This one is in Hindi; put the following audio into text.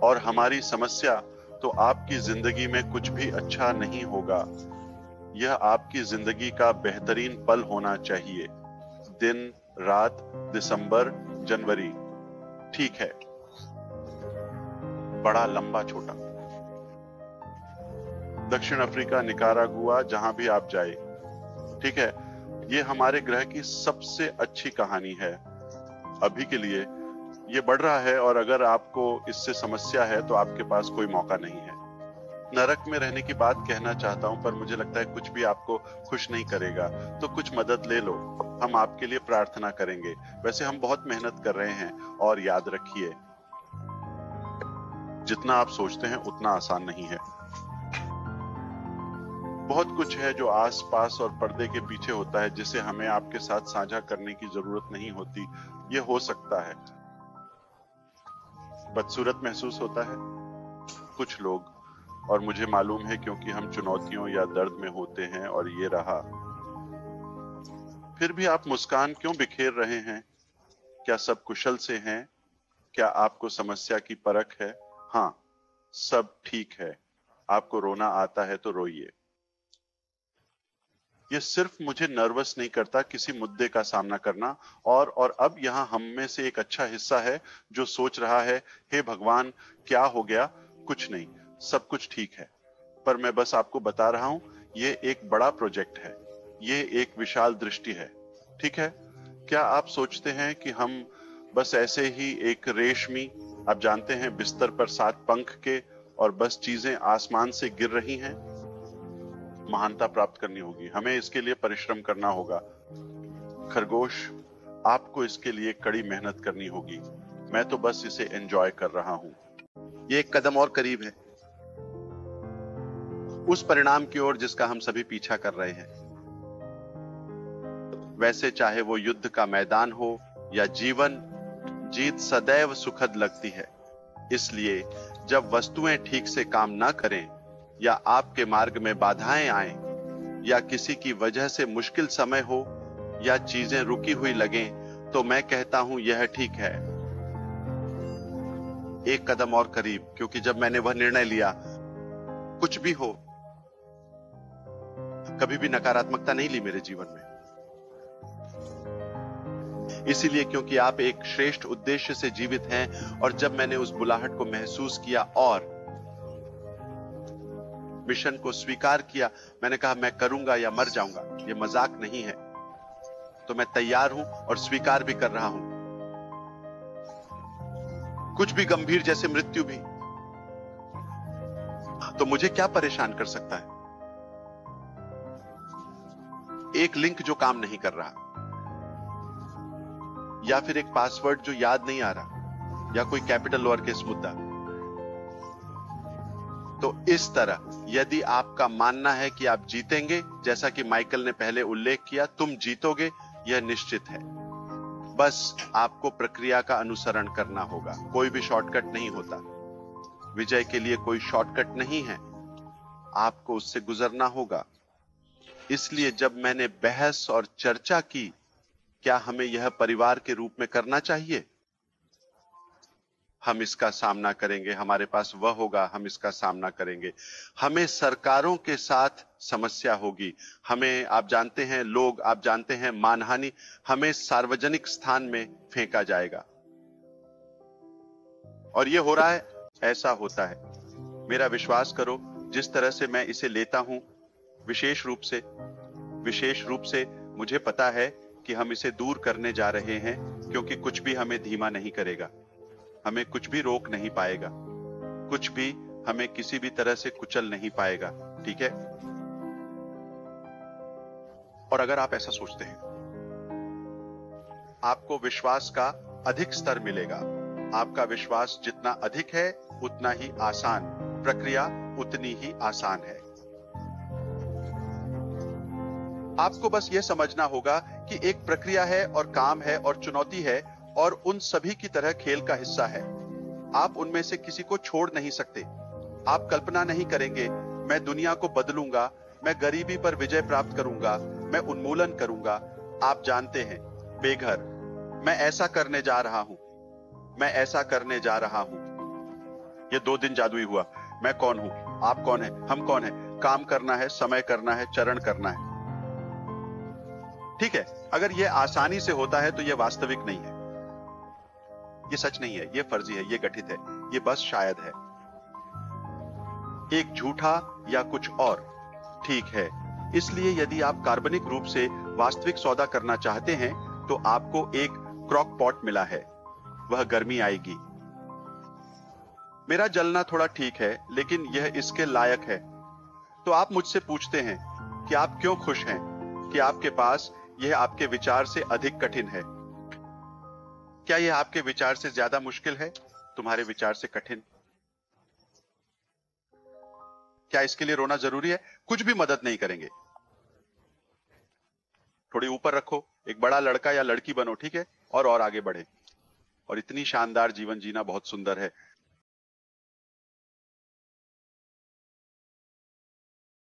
और हमारी समस्या, तो आपकी जिंदगी में कुछ भी अच्छा नहीं होगा। यह आपकी जिंदगी का बेहतरीन पल होना चाहिए। दिन, रात, दिसंबर, जनवरी, ठीक है, बड़ा, लंबा, छोटा। दक्षिण अफ्रीका, निकारागुआ, जहां भी आप जाए, ठीक है। ये हमारे ग्रह की सबसे अच्छी कहानी है अभी के लिए। ये बढ़ रहा है, और अगर आपको इससे समस्या है तो आपके पास कोई मौका नहीं है। नरक में रहने की बात कहना चाहता हूं, पर मुझे लगता है कुछ भी आपको खुश नहीं करेगा, तो कुछ मदद ले लो। हम आपके लिए प्रार्थना करेंगे। वैसे हम बहुत मेहनत कर रहे हैं, और याद रखिए, जितना आप सोचते हैं उतना आसान नहीं है। बहुत कुछ है जो आस पास और पर्दे के पीछे होता है, जिसे हमें आपके साथ साझा करने की जरूरत नहीं होती। ये हो सकता है बदसूरत महसूस होता है कुछ लोग, और मुझे मालूम है, क्योंकि हम चुनौतियों या दर्द में होते हैं, और ये रहा। फिर भी आप मुस्कान क्यों बिखेर रहे हैं? क्या सब कुशल से हैं? क्या आपको समस्या की परख है? हाँ, सब ठीक है। आपको रोना आता है तो रोइए। ये सिर्फ मुझे नर्वस नहीं करता किसी मुद्दे का सामना करना, और अब यहाँ हम में से एक अच्छा हिस्सा है जो सोच रहा है, हे भगवान, क्या हो गया? कुछ नहीं, सब कुछ ठीक है। पर मैं बस आपको बता रहा हूं, ये एक बड़ा प्रोजेक्ट है, ये एक विशाल दृष्टि है, ठीक है। क्या आप सोचते हैं कि हम बस ऐसे ही एक रेशमी, आप जानते हैं, बिस्तर पर 7 पंख के, और बस चीजें आसमान से गिर रही हैं? महानता प्राप्त करनी होगी, हमें इसके लिए परिश्रम करना होगा। खरगोश, आपको इसके लिए कड़ी मेहनत करनी होगी। मैं तो बस इसे एंजॉय कर रहा हूं। ये एक कदम और करीब है उस परिणाम की ओर जिसका हम सभी पीछा कर रहे हैं। वैसे चाहे वो युद्ध का मैदान हो या जीवन, जीत सदैव सुखद लगती है। इसलिए जब वस्तुएं ठीक से काम ना करें, या आपके मार्ग में बाधाएं आएं, या किसी की वजह से मुश्किल समय हो, या चीजें रुकी हुई लगें, तो मैं कहता हूं यह ठीक है। एक कदम और करीब, क्योंकि जब मैंने वह निर्णय लिया, कुछ भी हो, कभी भी नकारात्मकता नहीं ली मेरे जीवन में। इसीलिए क्योंकि आप एक श्रेष्ठ उद्देश्य से जीवित हैं, और जब मैंने उस बुलाहट को महसूस किया और मिशन को स्वीकार किया, मैंने कहा मैं करूंगा या मर जाऊंगा, ये मजाक नहीं है। तो मैं तैयार हूं और स्वीकार भी कर रहा हूं, कुछ भी गंभीर जैसे मृत्यु भी। तो मुझे क्या परेशान कर सकता है? एक लिंक जो काम नहीं कर रहा, या फिर एक पासवर्ड जो याद नहीं आ रहा, या कोई कैपिटल लोअर केस मुद्दा। तो इस तरह यदि आपका मानना है कि आप जीतेंगे, जैसा कि माइकल ने पहले उल्लेख किया, तुम जीतोगे, यह निश्चित है। बस आपको प्रक्रिया का अनुसरण करना होगा। कोई भी शॉर्टकट नहीं होता। विजय के लिए कोई शॉर्टकट नहीं है, आपको उससे गुजरना होगा। इसलिए जब मैंने बहस और चर्चा की, क्या हमें यह परिवार के रूप में करना चाहिए? हम इसका सामना करेंगे, हमारे पास वह होगा, हम इसका सामना करेंगे। हमें सरकारों के साथ समस्या होगी, हमें, आप जानते हैं, लोग, आप जानते हैं, मानहानि, हमें सार्वजनिक स्थान में फेंका जाएगा। और यह हो रहा है, ऐसा होता है। मेरा विश्वास करो, जिस तरह से मैं इसे लेता हूं, विशेष रूप से मुझे पता है कि हम इसे दूर करने जा रहे हैं, क्योंकि कुछ भी हमें धीमा नहीं करेगा, हमें कुछ भी रोक नहीं पाएगा, कुछ भी हमें किसी भी तरह से कुचल नहीं पाएगा, ठीक है? और अगर आप ऐसा सोचते हैं, आपको विश्वास का अधिक स्तर मिलेगा। आपका विश्वास जितना अधिक है, उतना ही आसान, प्रक्रिया उतनी ही आसान है। आपको बस यह समझना होगा कि एक प्रक्रिया है, और काम है, और चुनौती है, और उन सभी की तरह खेल का हिस्सा है। आप उनमें से किसी को छोड़ नहीं सकते। आप कल्पना नहीं करेंगे, मैं दुनिया को बदलूंगा, मैं गरीबी पर विजय प्राप्त करूंगा, मैं उन्मूलन करूंगा। आप जानते हैं, बेघर, मैं ऐसा करने जा रहा हूं, मैं ऐसा करने जा रहा हूं। ये 2 दिन जादुई हुआ। मैं कौन हूं, आप कौन है, हम कौन है, काम करना है, समय करना है, चरण करना है। ठीक है, अगर ये आसानी से होता है तो ये वास्तविक नहीं है, ये सच नहीं है, ये फर्जी है, ये गठित है, ये बस शायद है, एक झूठा या कुछ और। ठीक है, इसलिए यदि आप कार्बनिक रूप से वास्तविक सौदा करना चाहते हैं तो आपको एक क्रॉक पॉट मिला है, वह गर्मी आएगी। मेरा जलना थोड़ा ठीक है लेकिन यह इसके लायक है। तो आप मुझसे पूछते हैं कि आप क्यों खुश हैं, कि आपके पास यह आपके विचार से अधिक कठिन है। क्या यह आपके विचार से ज्यादा मुश्किल है, तुम्हारे विचार से कठिन? क्या इसके लिए रोना जरूरी है? कुछ भी मदद नहीं करेंगे। थोड़ी ऊपर रखो, एक बड़ा लड़का या लड़की बनो, ठीक है, और आगे बढ़े। और इतनी शानदार जीवन जीना बहुत सुंदर है।